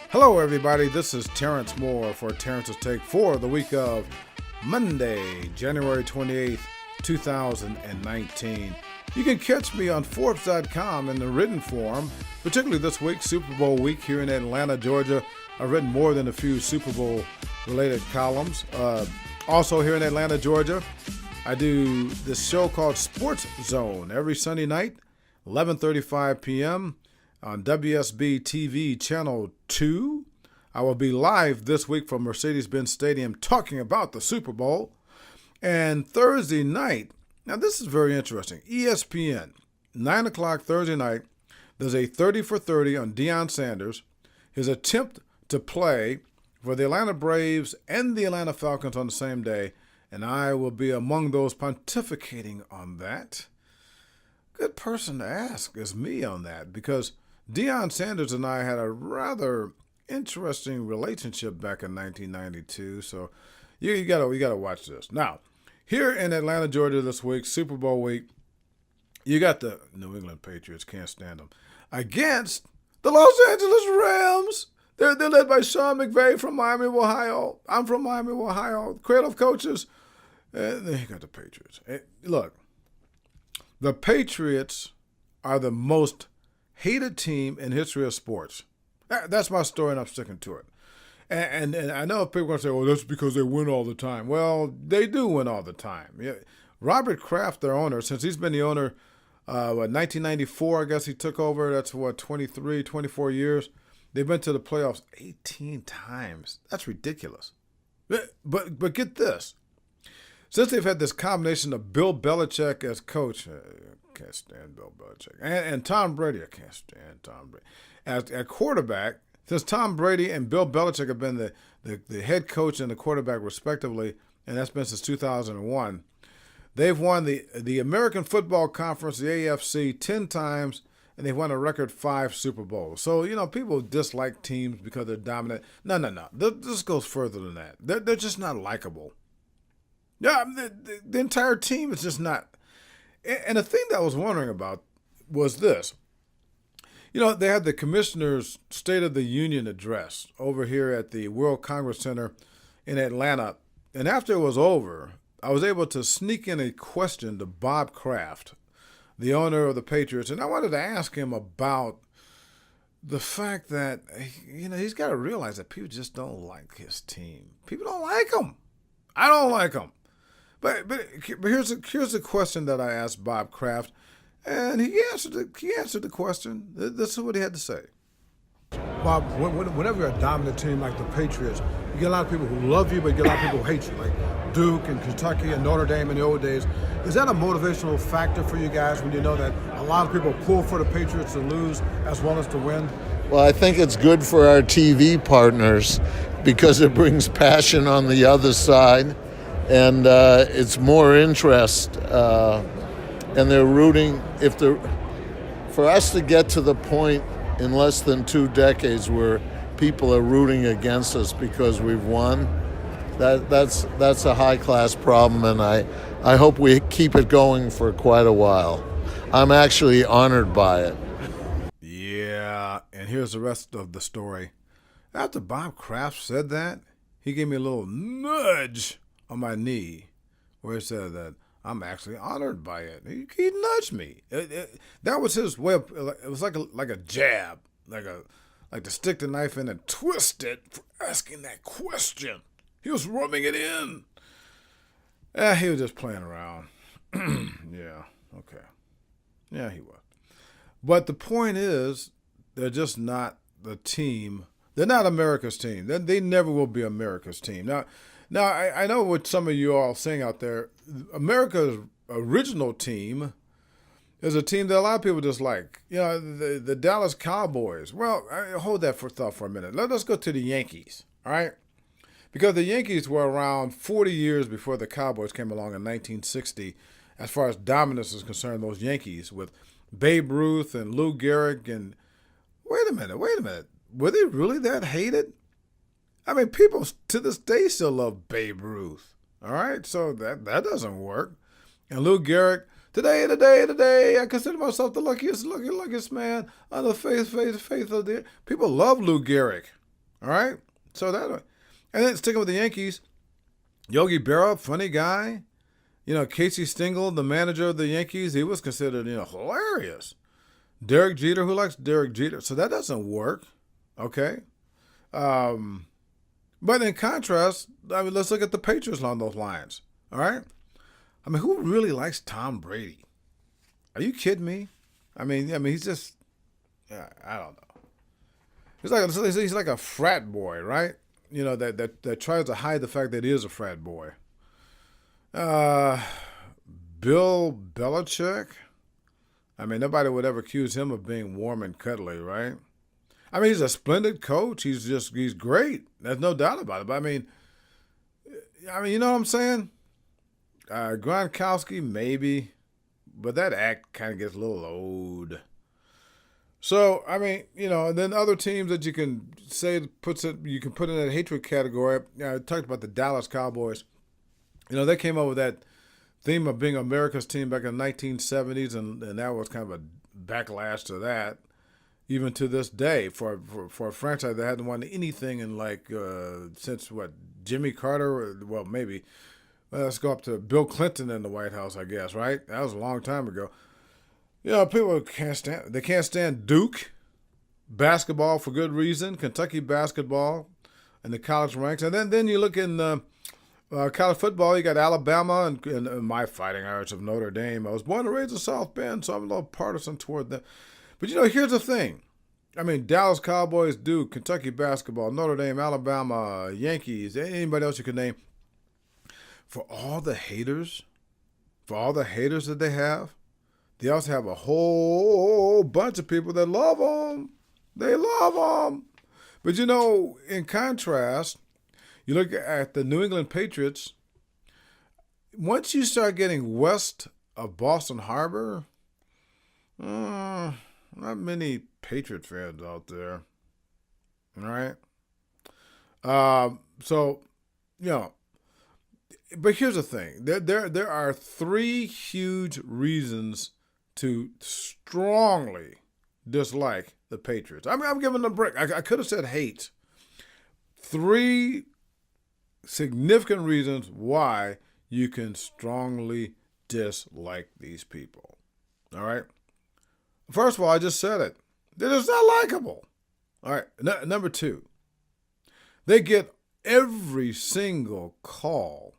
Hello, everybody. This is Terence Moore for Terence's Take for the week of Monday, January 28th, 2019. You can catch me on Forbes.com in the written form, particularly this week, Super Bowl week here in Atlanta, Georgia. I've written more than a few Super Bowl-related columns. Also here in Atlanta, Georgia, I do this show called Sports Zone every Sunday night, 11:35 p.m., on WSB TV Channel 2. I will be live this week from Mercedes-Benz Stadium talking about the Super Bowl. And Thursday night, now this is very interesting, ESPN, 9 o'clock Thursday night, there's a 30 for 30 on Deion Sanders, his attempt to play for the Atlanta Braves and the Atlanta Falcons on the same day, and I will be among those pontificating on that. Good person to ask is me on that, because Deion Sanders and I had a rather interesting relationship back in 1992, so you gotta watch this. Now, here in Atlanta, Georgia this week, Super Bowl week, you got the New England Patriots, can't stand them, against the Los Angeles Rams. They're led by Sean McVay from Miami, Ohio. I'm from Miami, Ohio. Cradle of coaches. And then you got the Patriots. Look, the Patriots are the most hated team in history of sports. That's my story, and I'm sticking to it. And I know people are going to say, well, that's because they win all the time. Well, they do win all the time. Yeah. Robert Kraft, their owner, since he's been the owner, 1994, I guess he took over. That's 23, 24 years. They've been to the playoffs 18 times. That's ridiculous. But get this. Since they've had this combination of Bill Belichick as coach, I can't stand Bill Belichick, and Tom Brady, I can't stand Tom Brady, as a quarterback, since Tom Brady and Bill Belichick have been the head coach and the quarterback respectively, and that's been since 2001, they've won the American Football Conference, the AFC, 10 times, and they've won a record 5 Super Bowls. So, people dislike teams because they're dominant. No. This goes further than that. They're just not likable. Yeah, the entire team is just not. And the thing that I was wondering about was this. They had the Commissioner's State of the Union address over here at the World Congress Center in Atlanta. And after it was over, I was able to sneak in a question to Bob Kraft, the owner of the Patriots. And I wanted to ask him about the fact that, he's got to realize that people just don't like his team. People don't like him. I don't like him. But here's the question that I asked Bob Kraft, and he answered the question. This is what he had to say. Bob, whenever you're a dominant team like the Patriots, you get a lot of people who love you, but you get a lot of people who hate you, like Duke and Kentucky and Notre Dame in the old days. Is that a motivational factor for you guys when you know that a lot of people pull for the Patriots to lose as well as to win? Well, I think it's good for our TV partners because it brings passion on the other side. And it's more interest, and they're rooting. For us to get to the point in less than 2 decades where people are rooting against us because we've won, that's a high-class problem, and I hope we keep it going for quite a while. I'm actually honored by it. Yeah, and here's the rest of the story. After Bob Kraft said that, he gave me a little nudge on my knee, where he said that I'm actually honored by it. He nudged me. That was his way of. It was like a jab, like to stick the knife in and twist it for asking that question. He was rubbing it in. He was just playing around. Yeah, okay. Yeah, he was. But the point is, they're just not the team. They're not America's team. They never will be America's team. Now, I know what some of you are all saying out there. America's original team is a team that a lot of people dislike. The Dallas Cowboys. Well, hold that thought for a minute. Let's go to the Yankees, all right? Because the Yankees were around 40 years before the Cowboys came along in 1960. As far as dominance is concerned, those Yankees with Babe Ruth and Lou Gehrig and wait a minute. Were they really that hated? I mean, people to this day still love Babe Ruth. All right, so that doesn't work. And Lou Gehrig, Today, I consider myself the luckiest man on the face of the. People love Lou Gehrig. All right? So that. And then sticking with the Yankees, Yogi Berra, funny guy. Casey Stengel, the manager of the Yankees, he was considered, hilarious. Derek Jeter, who likes Derek Jeter? So that doesn't work. Okay? But in contrast, let's look at the Patriots along those lines. All right? Who really likes Tom Brady? Are you kidding me? He's just, I don't know. He's like a frat boy, right? That tries to hide the fact that he is a frat boy. Bill Belichick. Nobody would ever accuse him of being warm and cuddly, right? He's a splendid coach. He's great. There's no doubt about it. But you know what I'm saying? Gronkowski, maybe, but that act kind of gets a little old. So, and then other teams that you can say you can put in that hatred category. I talked about the Dallas Cowboys. They came up with that theme of being America's team back in the 1970s, and that was kind of a backlash to that, even to this day, for a franchise that hadn't won anything in since Jimmy Carter? Well, maybe. Let's go up to Bill Clinton in the White House, I guess, right? That was a long time ago. People can't stand Duke basketball for good reason, Kentucky basketball in the college ranks. And then you look in college football, you got Alabama and my Fighting Irish of Notre Dame. I was born and raised in South Bend, so I'm a little partisan toward that. But, here's the thing. Dallas Cowboys, Duke, Kentucky basketball, Notre Dame, Alabama, Yankees, anybody else you can name. For all the haters that they have, they also have a whole bunch of people that love them. They love them. But, in contrast, you look at the New England Patriots, once you start getting west of Boston Harbor, not many Patriot fans out there. All right? But here's the thing. There are three huge reasons to strongly dislike the Patriots. I'm giving them a break. I could have said hate. Three significant reasons why you can strongly dislike these people. All right? First of all, I just said it. They're just not likable. All right. Number two, they get every single call.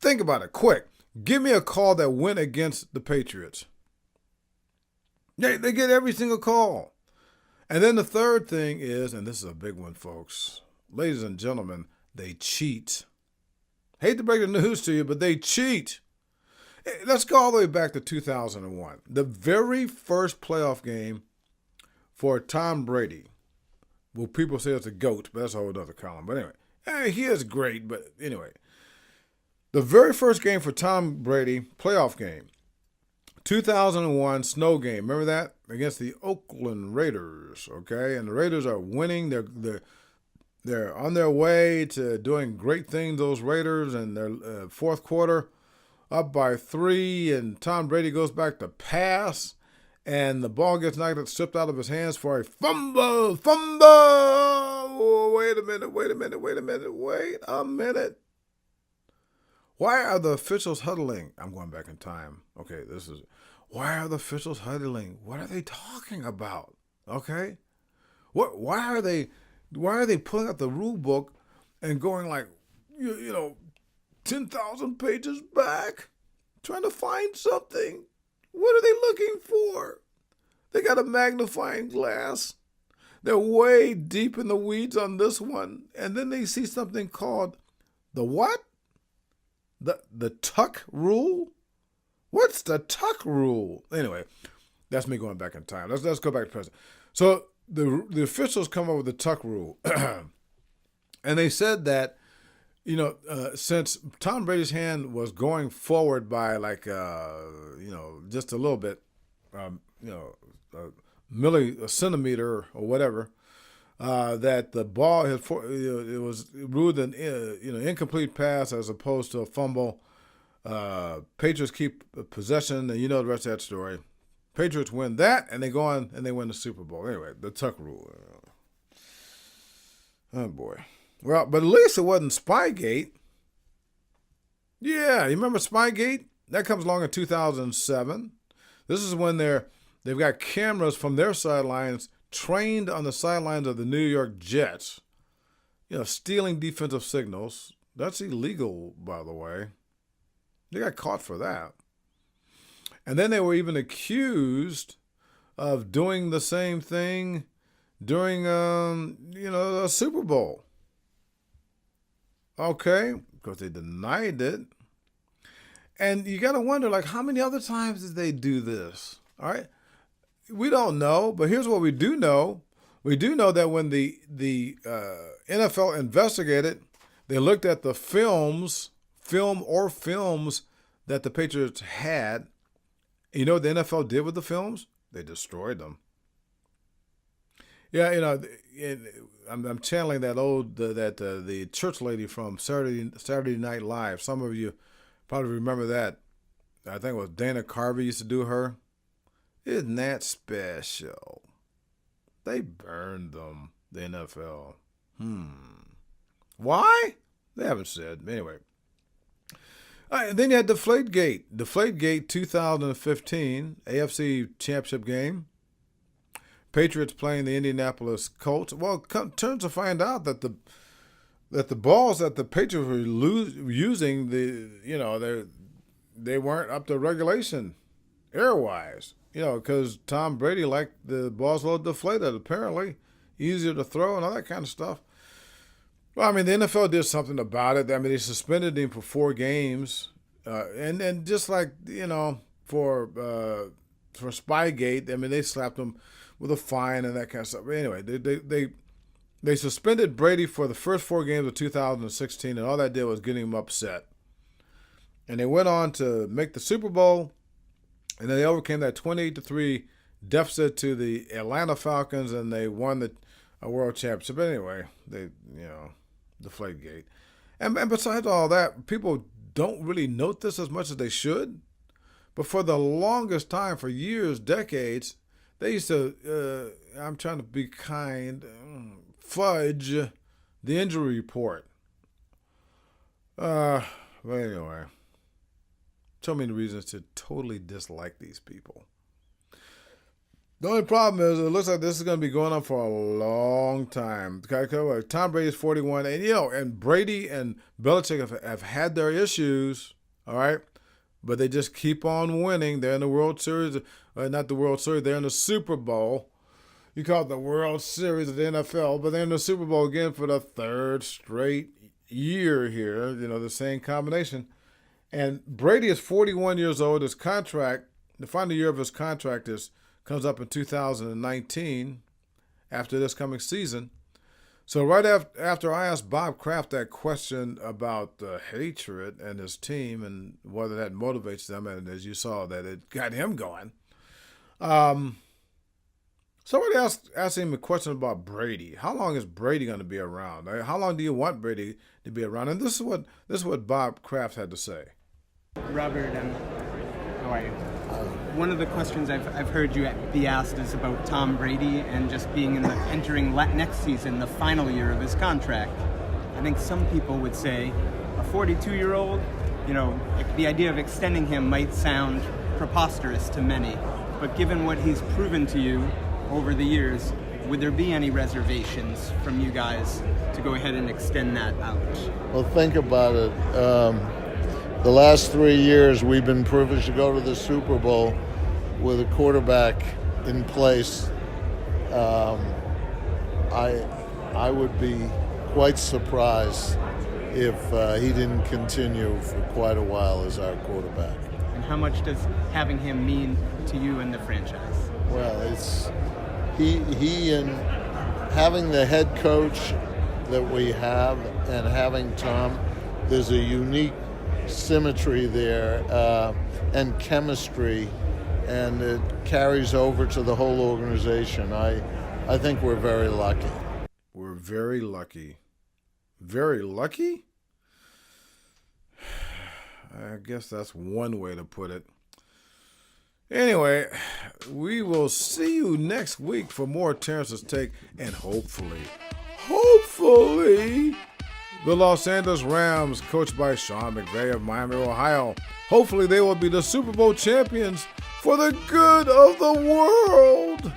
Think about it, quick. Give me a call that went against the Patriots. They get every single call. And then the third thing is, and this is a big one, folks, ladies and gentlemen, they cheat. Hate to break the news to you, but they cheat. Let's go all the way back to 2001. The very first playoff game for Tom Brady. Well, people say it's a GOAT, but that's a whole other column. But anyway, he is great, but anyway. The very first game for Tom Brady, playoff game, 2001 snow game. Remember that? Against the Oakland Raiders, okay? And the Raiders are winning. They're on their way to doing great things, those Raiders, and their fourth quarter up by 3, and Tom Brady goes back to pass, and the ball gets stripped out of his hands for a fumble. Oh, wait a minute. Why are the officials huddling? I'm going back in time. Okay, why are the officials huddling? What are they talking about? Okay? Why are they pulling out the rule book and going 10,000 pages back, trying to find something? What are they looking for? They got a magnifying glass. They're way deep in the weeds on this one. And then they see something called the what? The tuck rule? What's the tuck rule? Anyway, that's me going back in time. Let's go back to present. So the officials come up with the tuck rule. And they said that, since Tom Brady's hand was going forward by just a little bit, a centimeter or whatever, that the ball it was ruled an incomplete pass as opposed to a fumble. Patriots keep possession, and you know the rest of that story. Patriots win that, and they go on and they win the Super Bowl. Anyway, the Tuck rule. Oh, boy. Well, but at least it wasn't Spygate. Yeah, you remember Spygate? That comes along in 2007. This is when they've got cameras from their sidelines trained on the sidelines of the New York Jets, stealing defensive signals. That's illegal, by the way. They got caught for that. And then they were even accused of doing the same thing during, a Super Bowl. Okay, because they denied it. And you got to wonder, how many other times did they do this? All right. We don't know, but here's what we do know. We do know that when the NFL investigated, they looked at the films that the Patriots had. You know what the NFL did with the films? They destroyed them. Yeah, I'm channeling that the church lady from Saturday Night Live. Some of you probably remember that. I think it was Dana Carvey used to do her. Isn't that special? They burned them, the NFL. Why? They haven't said. Anyway. Then you had Deflategate. Deflategate 2015 AFC Championship game. Patriots playing the Indianapolis Colts. Well, turns to find out that the balls that the Patriots were using, they weren't up to regulation air-wise. Because Tom Brady liked the balls a little deflated, apparently. Easier to throw and all that kind of stuff. Well, the NFL did something about it. They suspended him for 4 games. And just like, for Spygate, they slapped him with a fine and that kind of stuff. But anyway, they suspended Brady for the first 4 games of 2016, and all that did was get him upset. And they went on to make the Super Bowl, and then they overcame that 28-3 deficit to the Atlanta Falcons, and they won the world championship. But anyway, Deflategate. And besides all that, people don't really note this as much as they should. But for the longest time, for years, decades, they used to, I'm trying to be kind, fudge the injury report. But anyway, so many reasons to totally dislike these people. The only problem is it looks like this is going to be going on for a long time. Tom Brady is 41, and Brady and Belichick have had their issues, all right? But they just keep on winning. They're in the World Series, not the World Series, they're in the Super Bowl. You call it the World Series of the NFL, but they're in the Super Bowl again for the 3rd straight year here, the same combination. And Brady is 41 years old. His contract, the final year of his contract comes up in 2019 after this coming season. So right after I asked Bob Kraft that question about the hatred and his team and whether that motivates them, and as you saw that it got him going, somebody asked him a question about Brady. How long is Brady going to be around? How long do you want Brady to be around? And this is what Bob Kraft had to say. Robert, how are you? One of the questions I've heard you be asked is about Tom Brady and just being entering next season, the final year of his contract. I think some people would say a 42-year-old, the idea of extending him might sound preposterous to many, but given what he's proven to you over the years, would there be any reservations from you guys to go ahead and extend that out? Well, think about it. The last 3 years, we've been privileged to go to the Super Bowl with a quarterback in place. I would be quite surprised if he didn't continue for quite a while as our quarterback. And how much does having him mean to you and the franchise? Well, it's he and having the head coach that we have and having Tom, there's a unique symmetry there and chemistry, and it carries over to the whole organization. I think we're very lucky. We're very lucky. Very lucky? I guess that's one way to put it. Anyway, we will see you next week for more Terrence's Take, and hopefully, the Los Angeles Rams, coached by Sean McVay of Miami, Ohio, hopefully they will be the Super Bowl champions for the good of the world.